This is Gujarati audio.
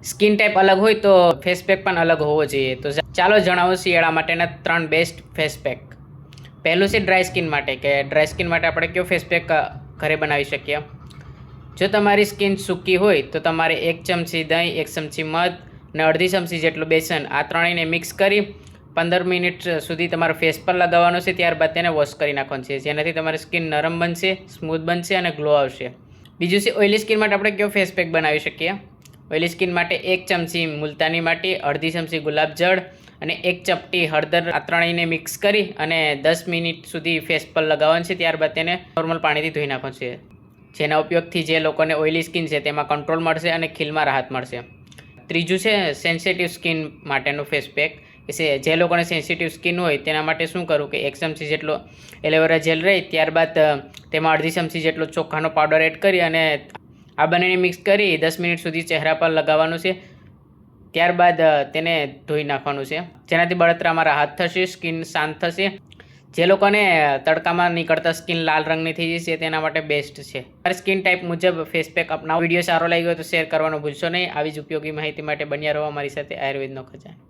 સ્કિન ટાઈપ અલગ હોય તો ફેસ પેક પણ અલગ હોવો જોઈએ. તો ચાલો જણાવો શિયાળા માટેના 3 બેસ્ટ ફેસ પેક. પહેલું છે ડ્રાય સ્કિન માટે, કે ડ્રાય સ્કિન માટે આપણે કયો ફેસ પેક ઘરે બનાવી શકીએ. જો તમારી સ્કિન સૂકી હોય તો તમારે 1 ચમચી દહીં, 1 ચમચી મધ અને અડધી ચમચી જેટલું બેસન, આ ત્રણેયને મિક્સ કરી 15 મિનિટ સુધી તમારા ફેસ પર લગાવવાનું છે. ત્યારબાદ તેને વોશ કરી નાખવાનું છે, જેનાથી તમારી સ્કિન નરમ બનશે, સ્મૂથ બનશે અને ગ્લો આવશે. બીજું છે ઓઇલી સ્કિન માટે આપણે કયો ફેસ પેક બનાવી શકીએ. ઓઇલી સ્કિન માટે 1 ચમચી મુલતાની માટી, અડધી ચમચી ગુલાબજળ અને 1 ચપટી હળદર, આ ત્રણેયને મિક્સ કરી અને 10 મિનિટ સુધી ફેસ પર લગાવવાનું છે. ત્યારબાદ તેને નોર્મલ પાણીથી ધોઈ નાખવાનું છે, જેના ઉપયોગથી જે લોકોને ઓઇલી સ્કિન છે તેમાં કંટ્રોલ મળશે અને ખીલમાં રાહત મળશે. ત્રીજું છે સેન્સિટિવ સ્કિન માટેનું ફેસ પેક. જે લોકોને સેન્સિટિવ સ્કિન હોય તેના માટે શું કરવું કે 1 ચમચી જેટલો એલોવેરા જેલ રહી, ત્યારબાદ તેમાં અડધી ચમચી જેટલો ચોખાનો પાવડર એડ કરી અને આ બંનેને મિક્સ કરી 10 મિનિટ સુધી ચહેરા પર લગાવવાનું છે. ત્યારબાદ તેને ધોઈ નાખવાનું છે, જેનાથી બળતરામાં રાહત થશે, સ્કિન શાંત થશે. જે લોકોને તડકામાં નીકળતા સ્કિન લાલ રંગની થઈ જશે તેના માટે બેસ્ટ છે. તમારી સ્કિન ટાઈપ મુજબ ફેસ પેક અપનાવો. વિડીયો સારો લાગ્યો તો શેર કરવાનું ભૂલશો નહીં. આવી જ ઉપયોગી માહિતી માટે બન્યા રહો અમારી સાથે આયુર્વેદનો ખજાનો.